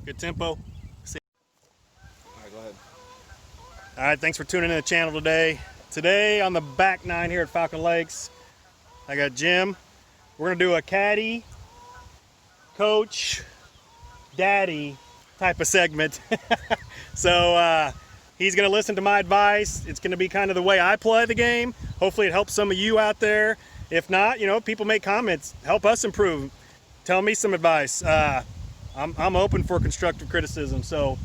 Good tempo. All right, go ahead. All right, thanks for tuning in to the channel today. Today on the back nine here at Falcon Lakes, I got Jim. We're gonna do a caddy, coach, daddy type of segment. So he's gonna listen to my advice. It's gonna be kind of the way I play the game. Hopefully it helps some of you out there. If not, you know, people make comments, help us improve. Tell me some advice. I'm open for constructive criticism. So,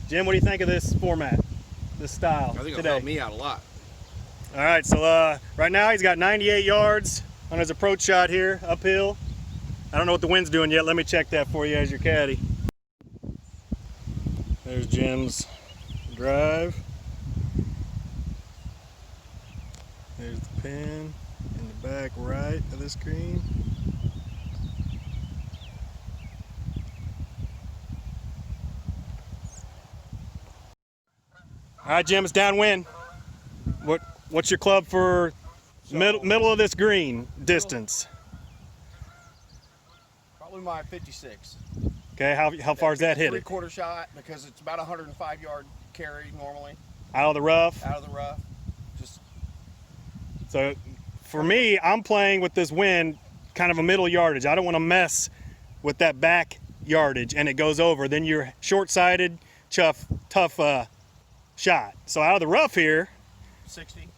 Jim, what do you think of this format, this style I think it'll today? help me out a lot. All right, so right now he's got 98 yards on his approach shot here, uphill. I don't know what the wind's doing yet. Let me check that for you as your caddy. There's Jim's drive. There's the pin in the back right of the screen. All right, Jim, it's downwind. What's your club for middle of this green distance? Probably my 56. Okay, how far is that hitting? 3/4 shot because it's about a 105-yard carry normally. Out of the rough? Out of the rough. Just So for me, I'm playing with this wind kind of a middle yardage. I don't want to mess with that back yardage and it goes over. Then you're short-sighted, tough shot. So out of the rough here, 60.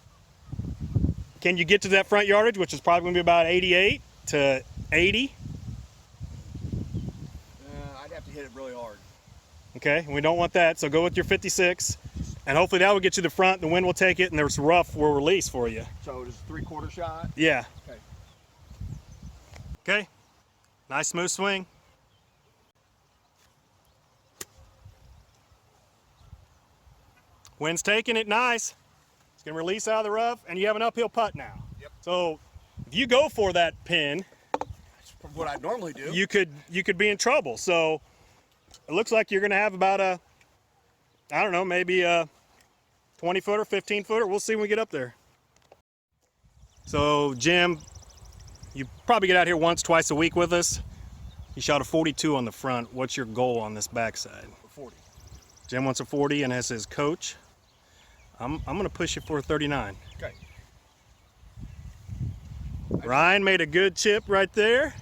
can you get to that front yardage, which is probably going to be about 88 to 80? I'd have to hit it really hard. Okay, we don't want that, so go with your 56, and hopefully that will get you to the front. The wind will take it, and there's rough will release for you. So just 3/4 shot? Yeah. Okay. Okay, nice smooth swing. Wind's taking it, nice. It's gonna release out of the rough, and you have an uphill putt now. Yep. So if you go for that pin, That's what I normally do. you could be in trouble. So it looks like you're gonna have about a, I don't know, maybe a 20-footer, 15-footer. We'll see when we get up there. So Jim, you probably get out here once, twice a week with us. You shot a 42 on the front. What's your goal on this backside? 40. Jim wants a 40 and has his coach. I'm gonna push you for a 39. Okay. Ryan made a good chip right there.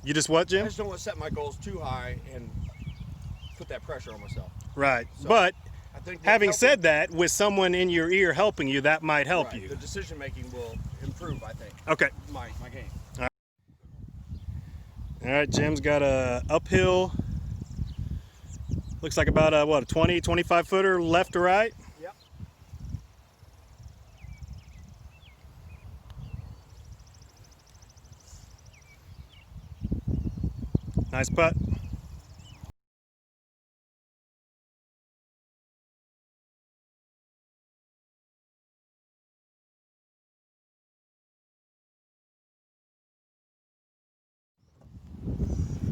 You just what, I Jim? just don't want to set my goals too high and put that pressure on myself. Right, So, but I think having said that, with someone in your ear helping you, that might help right, you. the decision making will improve, I think. Okay. My game. All right, Jim's got a uphill. Looks like about a, what, a 20, 25 footer left to right? Yep. Nice putt.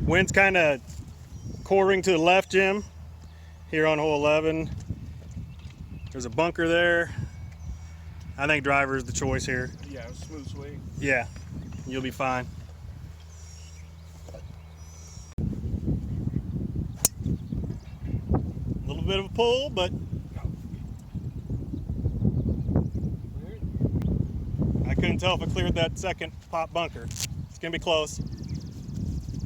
Wind's kind of quartering to the left, Jim, here on hole 11. There's a bunker there. I think driver is the choice here. Yeah, it was a smooth swing. Yeah, you'll be fine. A little bit of a pull, but I couldn't tell if it cleared that second pop bunker. It's gonna be close. I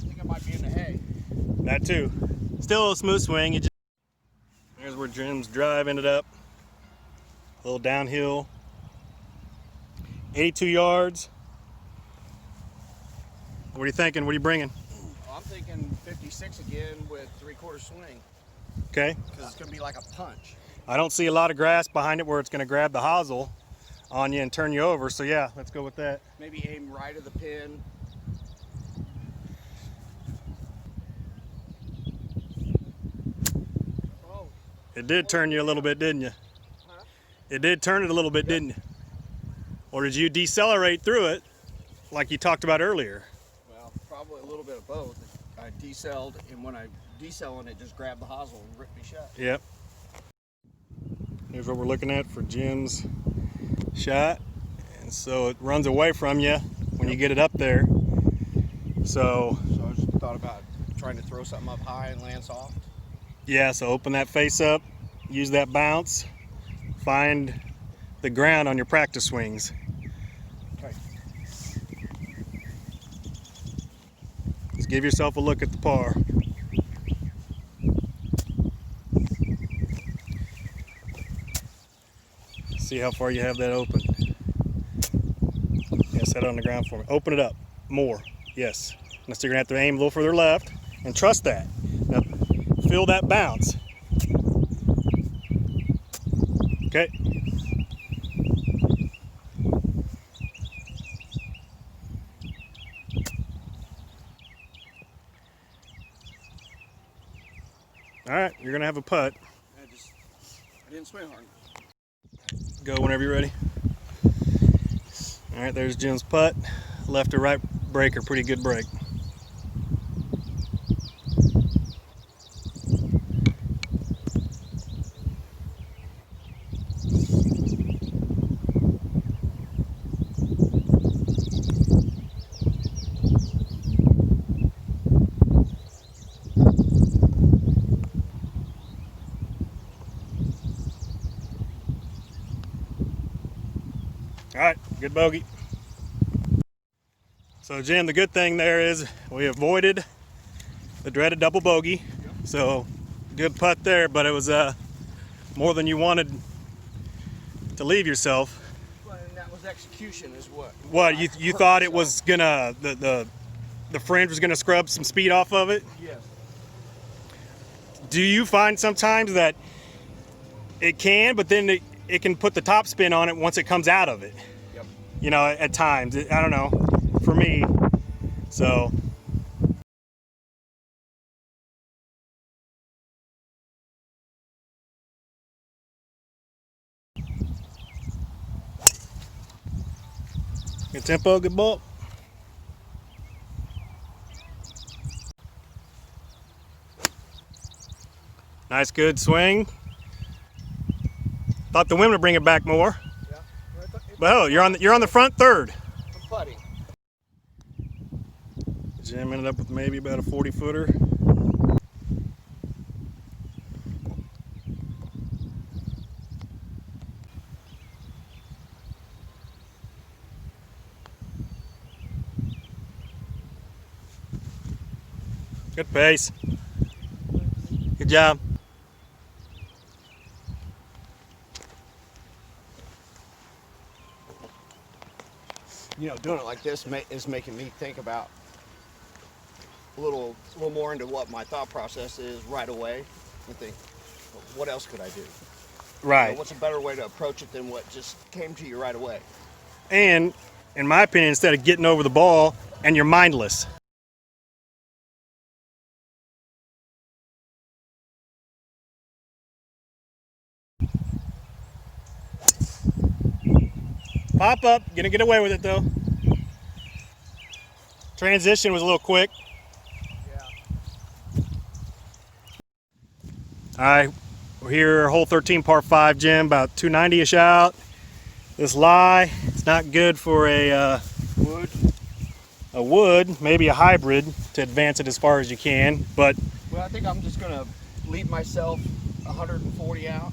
think I might be in the hay. That too. Still a smooth swing. There's where Jim's drive ended up. A little downhill. 82 yards. What are you thinking? What are you bringing? I'm thinking 56 again with 3/4 swing. Okay. Because it's going to be like a punch. I don't see a lot of grass behind it where it's going to grab the hosel on you and turn you over. So yeah, let's go with that. Maybe aim right of the pin. Oh. It did turn you a little bit, didn't you? Huh? It did turn it a little bit, didn't you? Or did you decelerate through it like you talked about earlier? Well, probably a little bit of both. I decelled, and when I decelling, it just grabbed the hosel and ripped me shut. Yep. Here's what we're looking at for Jim's shot. And so it runs away from you when you get it up there. So I just thought about trying to throw something up high and land soft. Yeah, so open that face up, use that bounce, find the ground on your practice swings. Okay. Just give yourself a look at the par. See how far you have that open. Yeah, set it on the ground for me. Open it up more. Yes. Now, so you're gonna have to aim a little further left and trust that. Now, feel that bounce. Okay. All right, you're gonna have a putt. I didn't swing hard. Go whenever you're ready. All right, there's Jim's putt. Left to right breaker, pretty good break. All right, good bogey. So Jim, the good thing there is we avoided the dreaded double bogey. Yep. So good putt there, but it was more than you wanted to leave yourself. Well, and that was execution is what? What, you thought it was gonna, the fringe was gonna scrub some speed off of it? Yes. Do you find sometimes that it can, but then it can put the top spin on it once it comes out of it? Yep. You know, at times, I don't know, for me, so. Good tempo, good ball. Nice, good swing. Thought the wind would bring it back more. Yeah. But oh, you're on the front third. I'm putting. Jim ended up with maybe about a 40-footer. Good pace. Good job. You know, doing it like this is making me think about a little more into what my thought process is right away, and think, well, what else could I do? Right. You know, what's a better way to approach it than what just came to you right away? And in my opinion, instead of getting over the ball and you're mindless. Pop up, gonna get away with it though. Transition was a little quick. Yeah. All right, we're here, hole 13, par 5, Jim, about 290-ish out. This lie, it's not good for a wood, maybe a hybrid to advance it as far as you can, but. Well, I think I'm just gonna leave myself 140 out.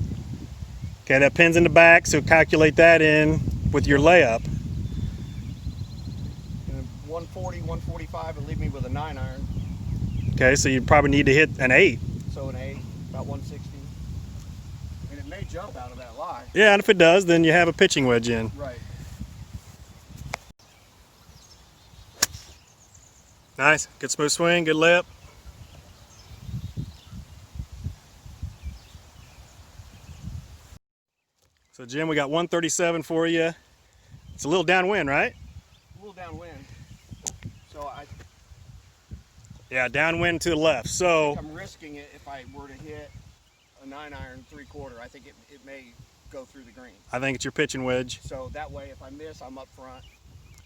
Okay, that pin's in the back, so calculate that in with your layup. 140, 145, and leave me with a 9-iron. Okay, so you probably need to hit an 8. So an 8, about 160. And it may jump out of that lie. Yeah, and if it does, then you have a pitching wedge in. Right. Nice, good smooth swing, good layup. So Jim, we got 137 for you. It's a little downwind, right? A little downwind. So Yeah, downwind to the left. So I'm risking it if I were to hit a 9-iron 3/4. I think it may go through the green. I think it's your pitching wedge. So that way, if I miss, I'm up front.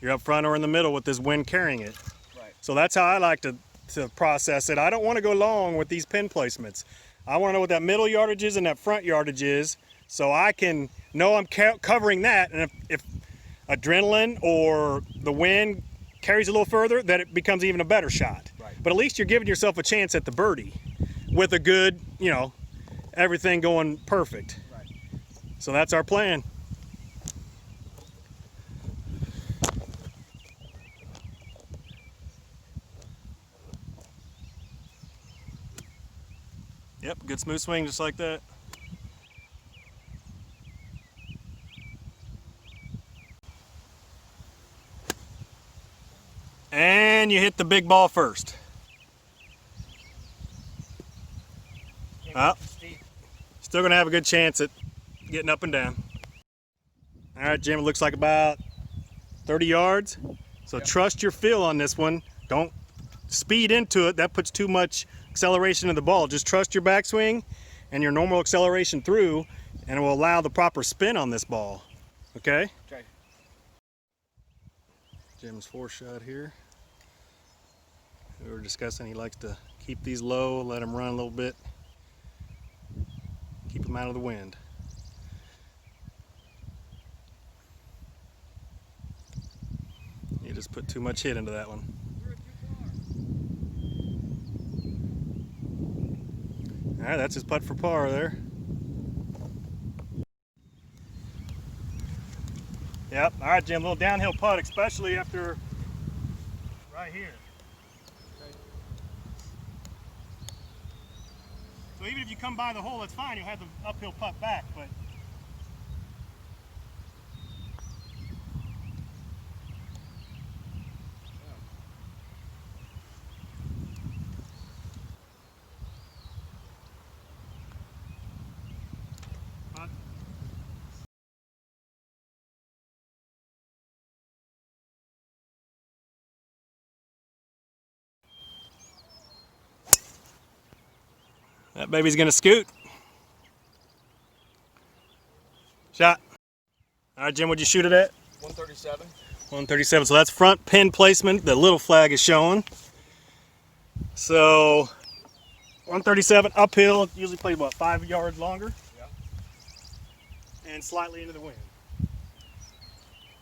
You're up front or in the middle with this wind carrying it. Right. So that's how I like to process it. I don't want to go long with these pin placements. I want to know what that middle yardage is and that front yardage is, so I can know I'm covering that. And if adrenaline or the wind carries a little further, that it becomes even a better shot. Right. but at least you're giving yourself a chance at the birdie with a good, you know, everything going perfect. Right. So that's our plan. Yep, good smooth swing just like that. And you hit the big ball first. Oh, still gonna have a good chance at getting up and down. All right, Jim, it looks like about 30 yards. So yep. Trust your feel on this one. Don't speed into it. That puts too much acceleration in the ball. Just trust your backswing and your normal acceleration through, and it will allow the proper spin on this ball. Okay? Okay. Jim's 4-shot here. We were discussing he likes to keep these low, let them run a little bit. Keep them out of the wind. You just put too much hit into that one. All right, that's his putt for par there. Yep. All right, Jim, a little downhill putt, especially after right here. Okay. So even if you come by the hole, that's fine. You'll have the uphill putt back, but that baby's gonna scoot. Shot. All right, Jim, what'd you shoot it at? 137. 137. So that's front pin placement. The little flag is showing. So 137 uphill. Usually play about 5 yards longer. Yeah. And slightly into the wind.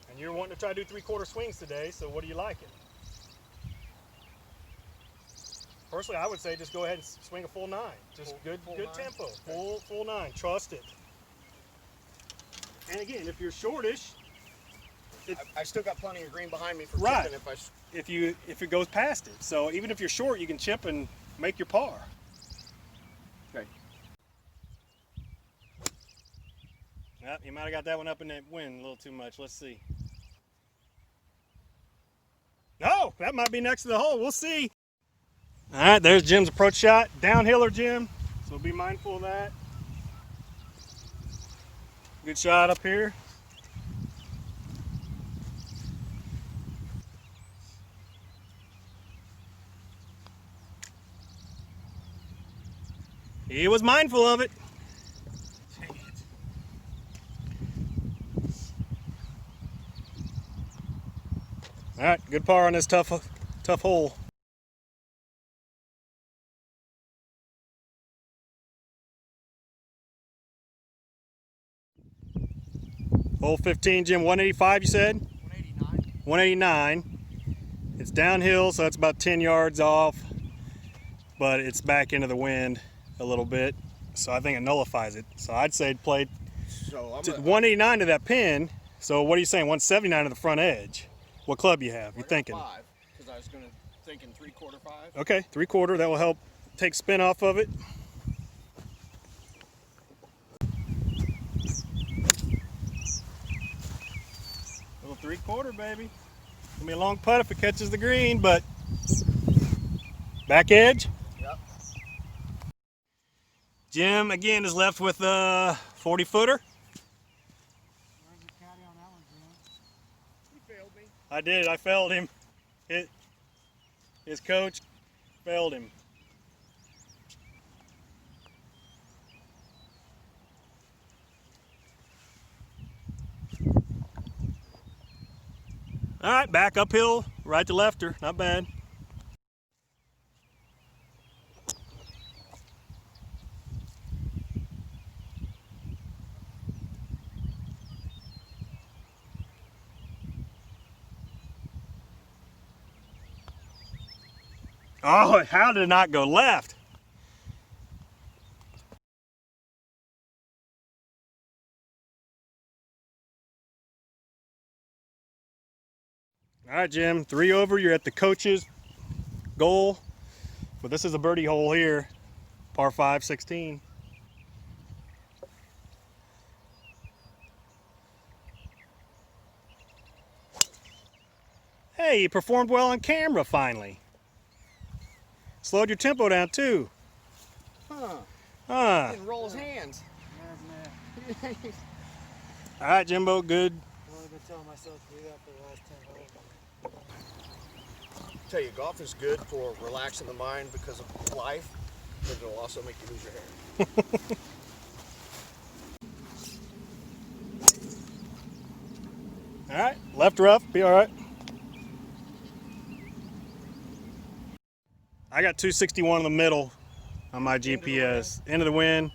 And you're wanting to try to do 3/4 swings today. So what do you liking? Personally, I would say just go ahead and swing a full 9. Just good nine. tempo. Full 9. Trust it. And again, if you're shortish, I still got plenty of green behind me for right. chipping if it goes past it. So even if you're short, you can chip and make your par. Okay. Yep, you might have got that one up in that wind a little too much. Let's see. No, that might be next to the hole. We'll see. All right, there's Jim's approach shot. Downhiller, Jim. So be mindful of that. Good shot up here. He was mindful of it. Dang it. All right, good par on this tough hole. Hole 15, Jim, 185 you said? 189. 189. It's downhill, so that's about 10 yards off, but it's back into the wind a little bit, so I think it nullifies it. So I'd say play So I'm 189 to that pin. So what are you saying, 179 to the front edge? What club you have? You thinking? 5, because I was thinking 3/4 5. Okay, 3/4, that will help take spin off of it. Little 3/4, baby. Gonna be a long putt if it catches the green, but back edge. Yep. Jim again is left with a 40-footer. Where's the caddy on that one, Jim? He failed me. I did. I failed him. His coach failed him. All right, back uphill, right to lefter. Not bad. Oh, how did it not go left? All right, Jim, 3 over. You're at the coach's goal, but this is a birdie hole here, par 5, 16. Hey, you performed well on camera finally. Slowed your tempo down too. Huh. Didn't roll his hands. All right, Jimbo, good. I've only been telling myself to do that for the last 10 holes. Tell you, golf is good for relaxing the mind because of life, but it'll also make you lose your hair. All right, left rough, be all right. I got 261 in the middle on my GPS. End of the wind.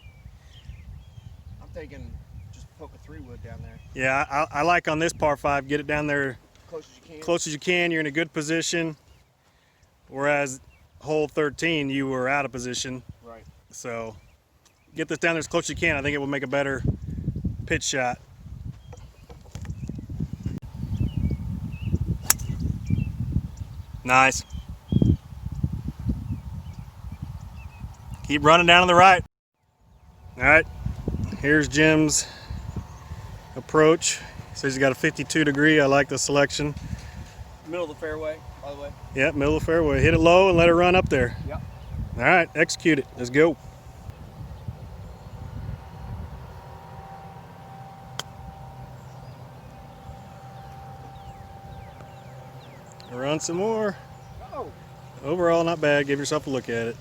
I'm thinking just poke a 3-wood down there. Yeah, I like on this par 5, get it down there Close as you can. close as you can. You're in a good position. Whereas hole 13, you were out of position. Right. So get this down there as close as you can. I think it will make a better pitch shot. Nice. Keep running down to the right. All right, here's Jim's approach. Says he's got a 52 degree. I like the selection. Middle of the fairway, by the way. Yep, middle of the fairway. Hit it low and let it run up there. Yep. All right, execute it. Let's go. Run some more. Oh. Overall, not bad. Give yourself a look at it.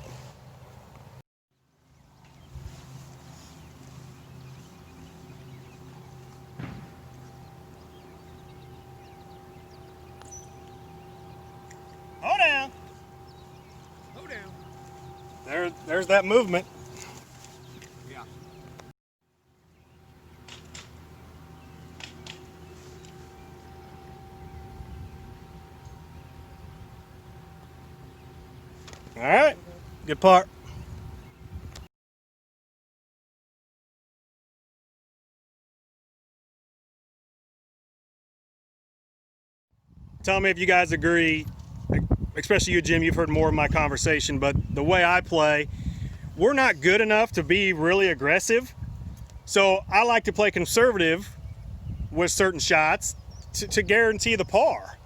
Hold down. Go down. There's that movement. Yeah. All right, good part. Tell me if you guys agree, especially you, Jim, you've heard more of my conversation, but the way I play, we're not good enough to be really aggressive. So I like to play conservative with certain shots to guarantee the par.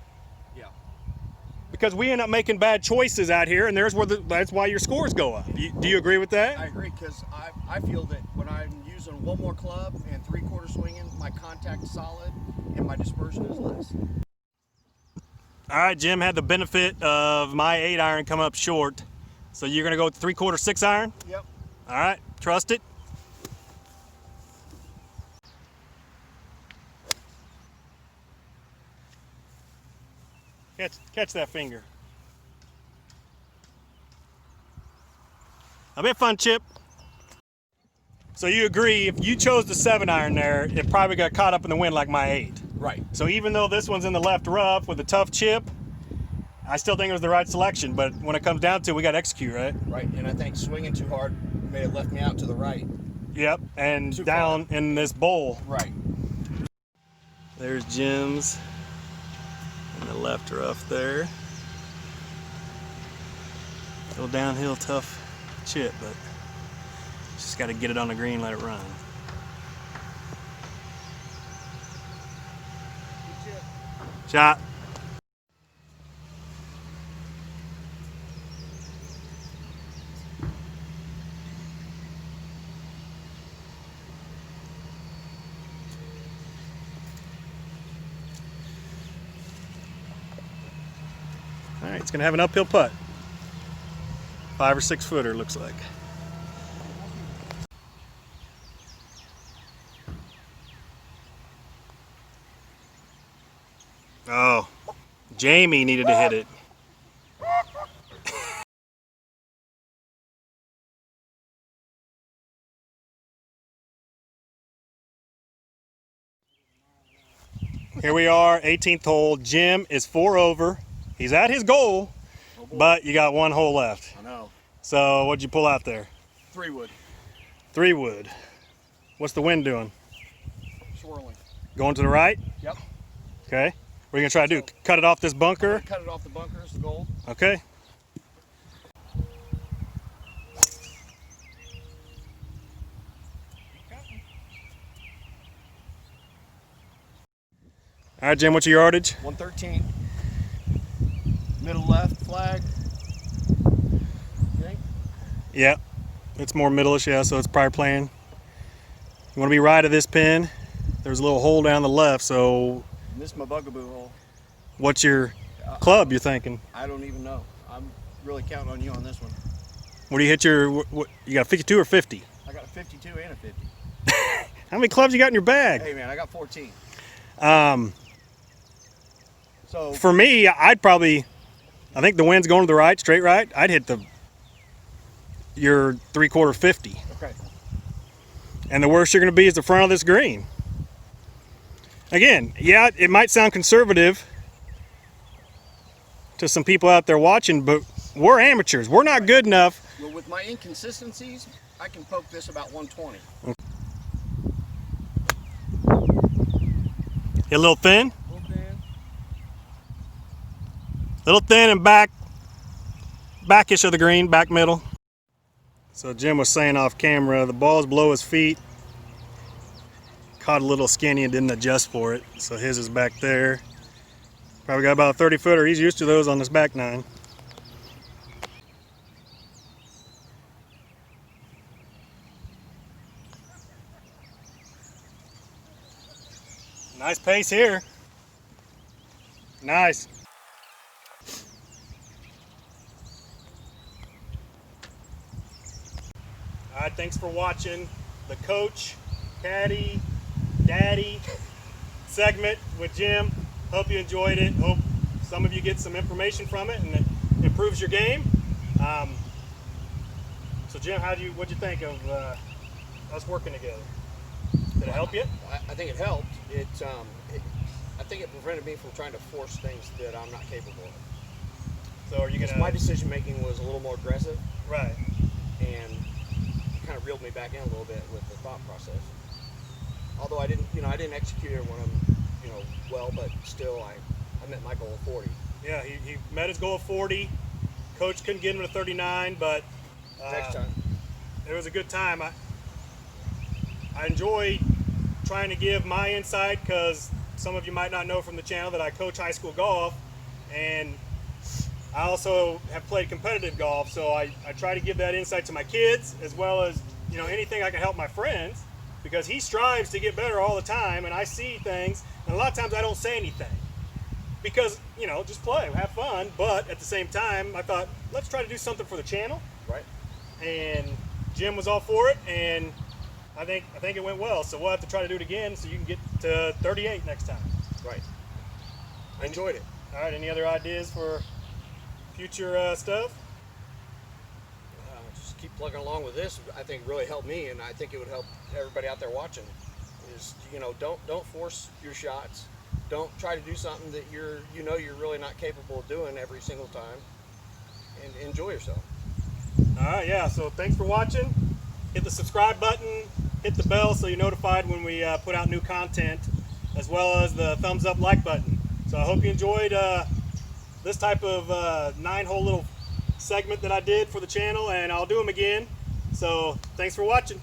Yeah. Because we end up making bad choices out here, and that's why your scores go up. Do you agree with that? I agree, because I feel that when I'm using one more club and 3/4 swinging, my contact is solid and my dispersion is less. All right, Jim had the benefit of my 8-iron come up short. So you're going to go with 3/4 6-iron? Yep. All right, trust it. Catch that finger. A bit fun, Chip. So you agree, if you chose the 7-iron there, it probably got caught up in the wind like my 8. Right. So even though this one's in the left rough with a tough chip, I still think it was the right selection. But when it comes down to it, we got to execute, right? Right, and I think swinging too hard may have left me out to the right. Yep, and Too down far. in this bowl. Right. There's Jim's in the left rough there. Little downhill tough chip, but just got to get it on the green, let it run. Good chip. Shot. All right, it's gonna have an uphill putt. 5 or 6 footer, looks like. Oh, Jamie needed to hit it. Here we are, 18th hole. Jim is 4 over. He's at his goal, boy. but you got one hole left. I know. So what'd you pull out there? 3 wood. 3 wood. What's the wind doing? Swirling. Going to the right? Yep. Okay. What are you gonna try to do? Cut it off this bunker? Cut it off the bunkers, the gold. Okay. All right, Jim, what's your yardage? 113. Middle left flag. Okay. Yeah, it's more middle-ish, yeah, so it's probably playing. You want to be right of this pin. There's a little hole down the left, so And this is my bugaboo hole. what's your club you're thinking? I don't even know. I'm really counting on you on this one. What do you hit your, what, you got a 52 or 50? I got a 52 and a 50. How many clubs you got in your bag? Hey man, I got 14. So For me, I'd probably, I think the wind's going to the right, straight right. I'd hit your 3/4 50. okay. And the worst you're going to be is the front of this green. Again, yeah, it might sound conservative to some people out there watching, but we're amateurs. We're not good enough. Well, with my inconsistencies, I can poke this about 120. Hit a little thin, Okay. little thin and backish of the green, back middle. So Jim was saying off camera, the ball's below his feet. Caught a little skinny and didn't adjust for it. So his is back there. Probably got about a 30 footer. He's used to those on this back 9. Nice pace here. Nice. All right, thanks for watching the Coach, Caddy, Daddy segment with Jim. Hope you enjoyed it. Hope some of you get some information from it and it improves your game. So Jim, what'd you think of us working together? Did it help you? I think it helped. I think it prevented me from trying to force things that I'm not capable of. So are you Because gonna? my decision making was a little more aggressive, Right. and kind of reeled me back in a little bit with the thought process. Although I didn't execute it when I'm, well, but still I met my goal of 40. Yeah, he met his goal of 40. Coach couldn't get him to 39, but Next time. it was a good time. I enjoy trying to give my insight because some of you might not know from the channel that I coach high school golf, and I also have played competitive golf, so I try to give that insight to my kids as well as anything I can help my friends, because he strives to get better all the time, and I see things, and a lot of times I don't say anything because just play, have fun, but at the same time I thought, let's try to do something for the channel. Right. And Jim was all for it, and I think it went well, so we'll have to try to do it again so you can get to 38 next time. Right. I enjoyed it. All right, any other ideas for future stuff? Just keep plugging along with this. I think really helped me, and I think it would help everybody out there watching. Is don't force your shots. Don't try to do something that you're really not capable of doing every single time, and enjoy yourself. All right, yeah, so thanks for watching. Hit the subscribe button, hit the bell so you're notified when we put out new content, as well as the thumbs up like button. So I hope you enjoyed this type of 9-hole little segment that I did for the channel, and I'll do them again. So thanks for watching.